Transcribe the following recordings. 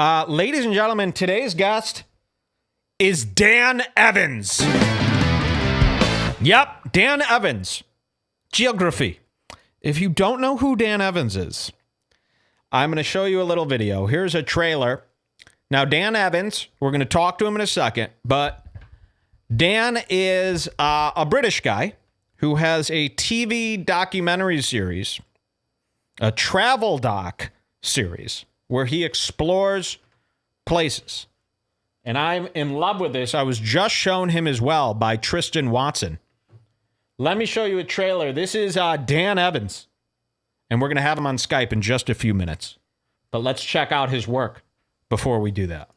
Ladies and gentlemen, today's guest is Dan Evans. Yep, Dan Evans. Geography. If you don't know who Dan Evans is, I'm going to show you a little video. Here's a trailer. Now, Dan Evans, we're going to talk to him in a second, but Dan is a British guy who has a TV documentary series, a travel doc series, where he explores places. And I'm in love with this. I was just shown him as well by Tristan Watson. Let me show you a trailer. This is Dan Evans. And we're going to have him on Skype in just a few minutes. But let's check out his work before we do that.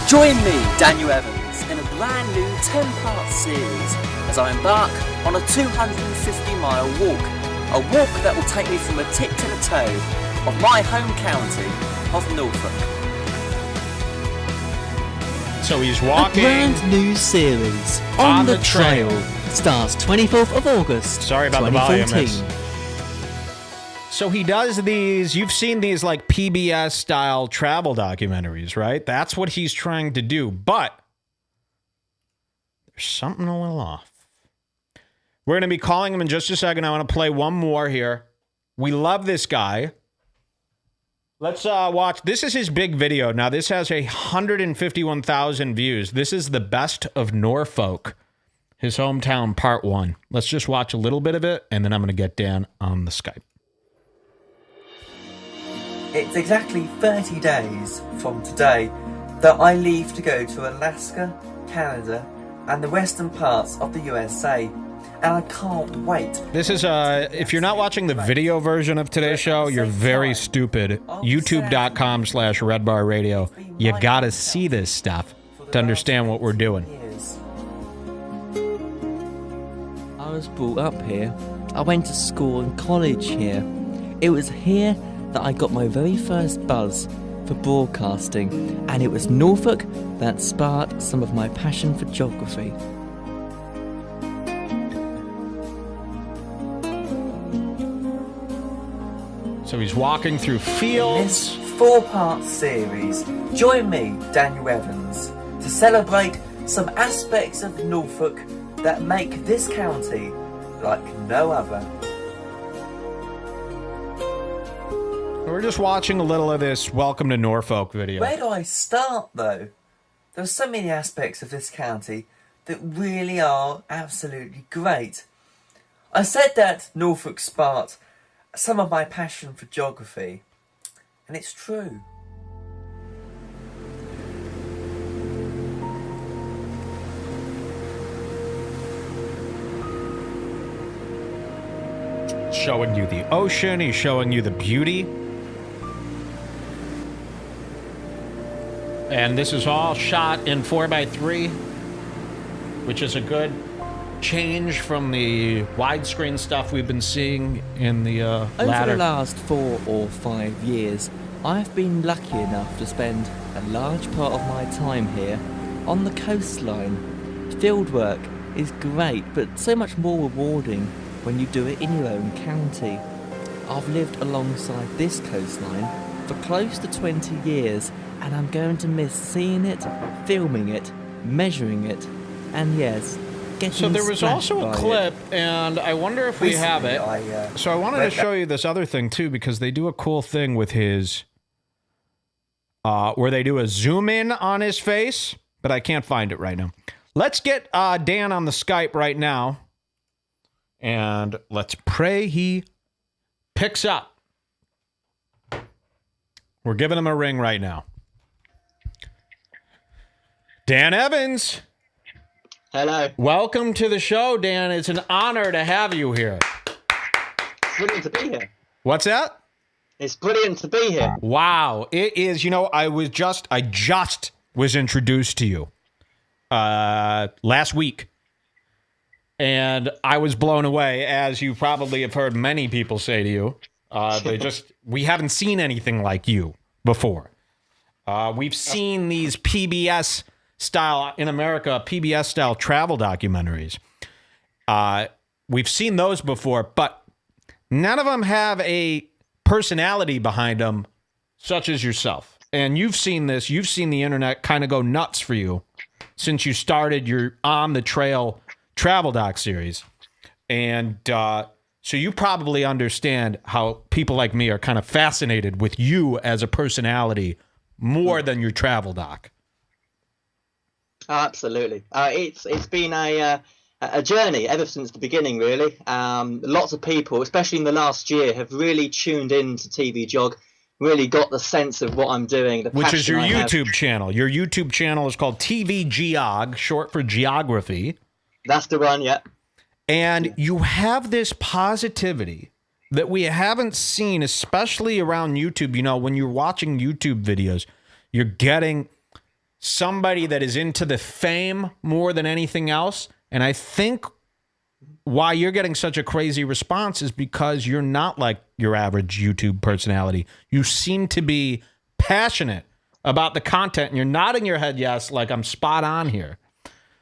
Join me, Daniel Evans, in a brand new 10-part series as I embark on a 250-mile walk. A walk that will take me from the tip to the toe of my home county of Norfolk. So he's walking. A brand new series, On the Trail, starts 24th of August, Sorry about 2014. the volume. So he does these, you've seen these like PBS style travel documentaries, right? That's what he's trying to do, but there's something a little off. We're going to be calling him in just a second. I want to play one more here. We love this guy. Let's watch. This is his big video. Now, this has 151,000 views. This is the best of Norfolk, his hometown, part 1. Let's just watch a little bit of it, and then I'm going to get Dan on the Skype. It's exactly 30 days from today that I leave to go to Alaska, Canada, and the western parts of the USA. And I can't wait. This is, if you're not watching the video version of today's show, you're very stupid. YouTube.com/RedBarRadio. You gotta see this stuff to understand what we're doing. I was brought up here. I went to school and college here. It was here that I got my very first buzz for broadcasting, and it was Norfolk that sparked some of my passion for geography. So he's walking through In fields. this 4-part series, join me, Daniel Evans, to celebrate some aspects of Norfolk that make this county like no other. We're just watching a little of this Welcome to Norfolk video. Where do I start, though? There are so many aspects of this county that really are absolutely great. I said that Norfolk sparked some of my passion for geography, and it's true. Showing you the ocean, he's showing you the beauty. And this is all shot in 4x3, which is a good change from the widescreen stuff we've been seeing in the Over latter. the last 4 or 5 years, I've been lucky enough to spend a large part of my time here on the coastline. Fieldwork is great, but so much more rewarding when you do it in your own county. I've lived alongside this coastline for close to 20 years, and I'm going to miss seeing it, filming it, measuring it, and yes, getting So there was splashed also a by clip, and I wonder if we have it. Recently, So I wanted to show you this other thing too, because they do a cool thing with his, where they do a zoom in on his face, but I can't find it right now. Let's get Dan on the Skype right now, and let's pray he picks up. We're giving him a ring right now. Dan Evans. Hello. Welcome to the show, Dan. It's an honor to have you here. Brilliant to be here. What's that? It's brilliant to be here. Wow. It is, you know, I just was introduced to you last week. And I was blown away, as you probably have heard many people say to you. We haven't seen anything like you before. We've seen these PBS style, in America, PBS style travel documentaries. We've seen those before, but none of them have a personality behind them, such as yourself. And you've seen this. You've seen the internet kind of go nuts for you since you started your On the Trail travel doc series. And so you probably understand how people like me are kind of fascinated with you as a personality more than your travel doc. Oh, absolutely. It's been a journey ever since the beginning, really. Lots of people, especially in the last year, have really tuned in to TvGeog, really got the sense of what I'm doing. Which is your YouTube channel. Your YouTube channel is called TvGeog, short for geography. That's the one, yeah. And you have this positivity that we haven't seen, especially around YouTube. You know, when you're watching YouTube videos, you're getting somebody that is into the fame more than anything else. And I think why you're getting such a crazy response is because you're not like your average YouTube personality. You seem to be passionate about the content, and you're nodding your head yes, like I'm spot on here.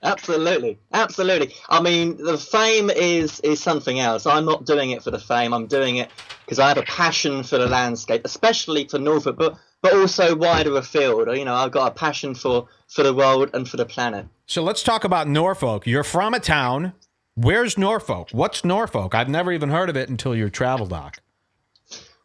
Absolutely. I mean, the fame is something else. I'm not doing it for the fame. I'm doing it because I have a passion for the landscape, especially for Norfolk, but also wider afield. You know, I've got a passion for the world and for the planet. So let's talk about Norfolk. You're from a town. Where's Norfolk? What's Norfolk? I've never even heard of it until your travel doc.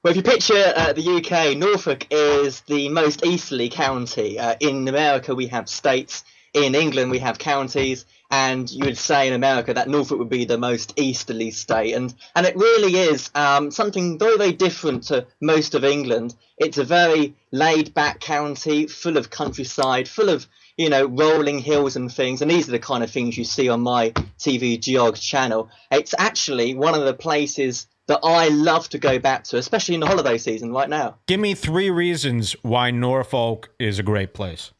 Well, if you picture the UK, Norfolk is the most easterly county. In America, we have states. In England, we have counties, and you would say in America that Norfolk would be the most easterly state. And it really is something very, very different to most of England. It's a very laid-back county, full of countryside, full of, you know, rolling hills and things. And these are the kind of things you see on my TvGeog channel. It's actually one of the places that I love to go back to, especially in the holiday season right now. Give me 3 reasons why Norfolk is a great place.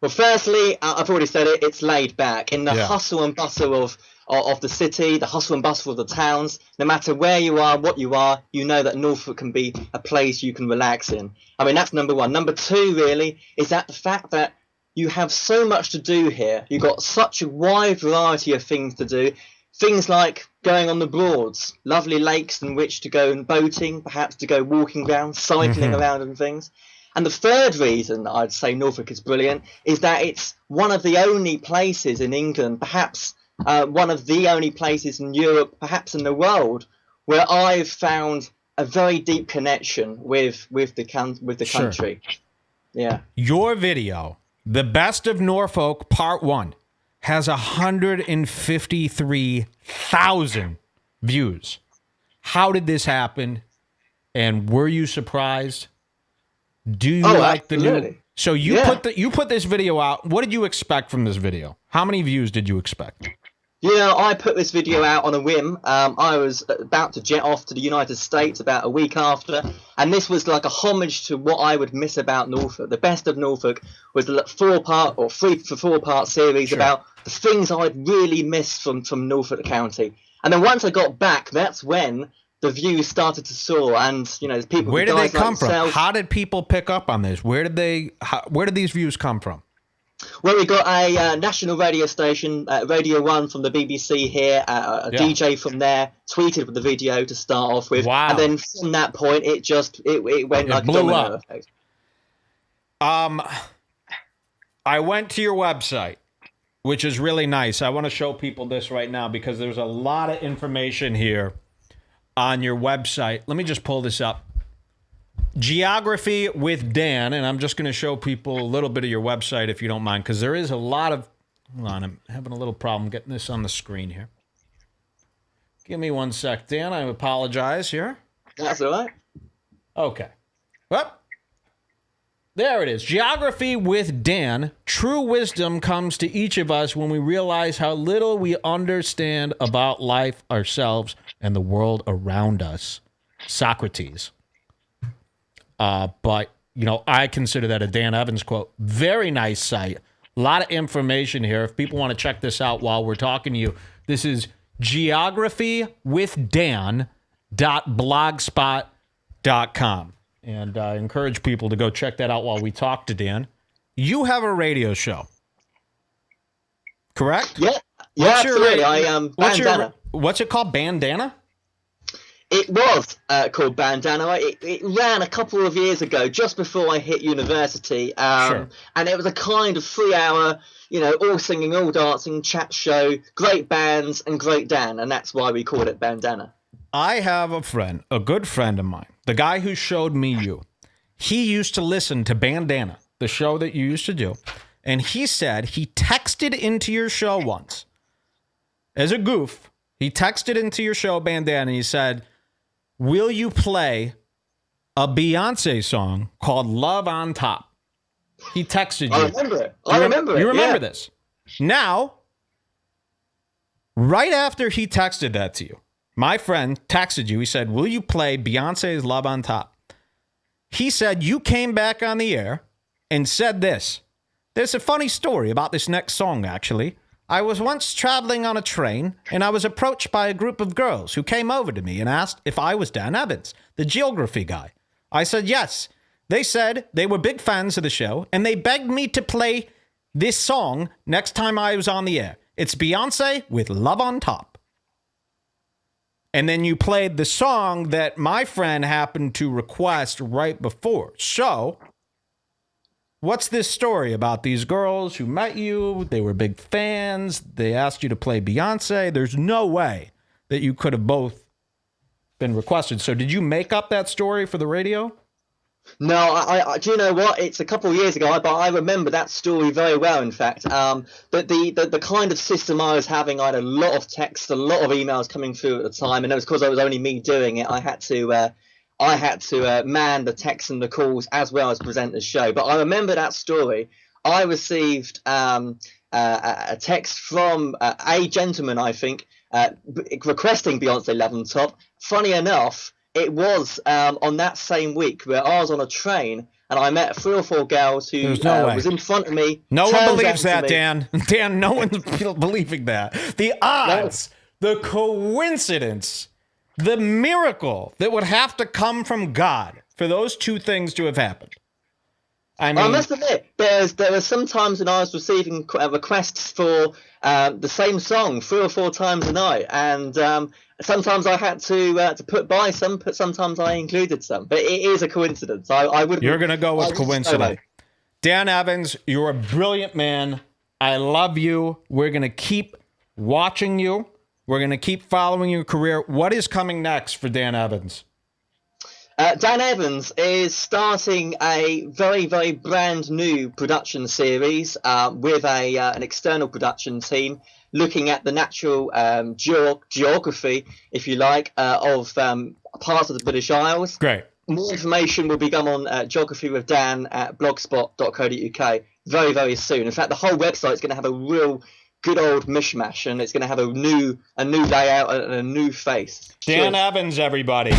Well, firstly, I've already said it, it's laid back. In the hustle and bustle of the city, the hustle and bustle of the towns, no matter where you are, what you are, you know that Norfolk can be a place you can relax in. I mean, that's number one. Number two, really, is that the fact that you have so much to do here. You've got such a wide variety of things to do. Things like going on the Broads, lovely lakes in which to go and boating, perhaps to go walking around, cycling around and things. And the third reason I'd say Norfolk is brilliant is that it's one of the only places in England, perhaps one of the only places in Europe, perhaps in the world, where I've found a very deep connection with the country. Yeah. Your video, The Best of Norfolk Part 1, has 153,000 views. How did this happen? And were you surprised? Do you like absolutely. the new? So you put this video out. What did you expect from this video? How many views did you expect? You know, I put this video out on a whim. I was about to jet off to the United States about a week after, and this was like a homage to what I would miss about Norfolk. The Best of Norfolk was a 4-part or 3-for-4-part series about the things I'd really missed from Norfolk County. And then once I got back, that's when the views started to soar, and you know, people. Where did they come from? How did people pick up on this? Where did these views come from? Well, we got a national radio station, Radio 1 from the BBC here. A DJ from there tweeted with the video to start off with. Wow. And then from that point, it went like a domino effect. I went to your website, which is really nice. I want to show people this right now because there's a lot of information here on your website. Let me just pull this up. Geography with Dan, and I'm just going to show people a little bit of your website if you don't mind, because there is a lot of... Hold on, I'm having a little problem getting this on the screen here. Give me 1 sec, Dan. I apologize here. That's all right. Okay. Well, there it is. Geography with Dan. True wisdom comes to each of us when we realize how little we understand about life, ourselves, and the world around us. Socrates. But, you know, I consider that a Dan Evans quote. Very nice site. A lot of information here. If people want to check this out while we're talking to you, this is geographywithdan.blogspot.com. And I encourage people to go check that out while we talk to Dan. You have a radio show, correct? Yeah, absolutely. I am Bandana. What's it called? Bandana? It was called Bandana. It ran a couple of years ago, just before I hit university. Sure. And it was a kind of 3-hour, all singing, all dancing, chat show, great bands and great Dan. And that's why we called it Bandana. I have a friend, a good friend of mine, the guy who showed me you. He used to listen to Bandana, the show that you used to do. And he said he texted into your show once. As a goof, he texted into your show, Bandana, and he said, will you play a Beyonce song called Love on Top? He texted you. I remember it. I remember it. You remember yeah. this. Now, right after he texted that to you, my friend texted you. He said, will you play Beyonce's Love on Top? He said you came back on the air and said this. There's a funny story about this next song, actually. I was once traveling on a train, and I was approached by a group of girls who came over to me and asked if I was Dan Evans, the geography guy. I said yes. They said they were big fans of the show, and they begged me to play this song next time I was on the air. It's Beyonce with Love on Top. And then you played the song that my friend happened to request right before. So, what's this story about these girls who met you? They were big fans. They asked you to play Beyonce. There's no way that you could have both been requested. So did you make up that story for the radio? No, I do you know what? It's a couple of years ago, but I remember that story very well, in fact. But the kind of system I was having, I had a lot of texts, a lot of emails coming through at the time, and it was because it was only me doing it. I had to man the texts and the calls as well as present the show. But I remember that story. I received a text from a gentleman, I think, requesting Beyonce Love on Top. Funny enough, it was on that same week where I was on a train and I met 3 or 4 girls who was in front of me. No one believes that, Dan. Dan, no one's believing that. The odds, the coincidence, the miracle that would have to come from God for those two things to have happened. I mean, I must admit, there were some times when I was receiving requests for the same song 3 or 4 times a night, and sometimes I had to put by some, but sometimes I included some. But it is a coincidence. I would. You're going to go with coincidence. Dan Evans, you're a brilliant man. I love you. We're going to keep watching you. We're going to keep following your career. What is coming next for Dan Evans? Dan Evans is starting a very, very brand new production series with an external production team looking at the natural geography, if you like, of parts of the British Isles. Great. More information will become on Geography with Dan at blogspot.co.uk very, very soon. In fact, the whole website is going to have a real good old mishmash, and it's going to have a new layout and a new face. Dan Evans, everybody.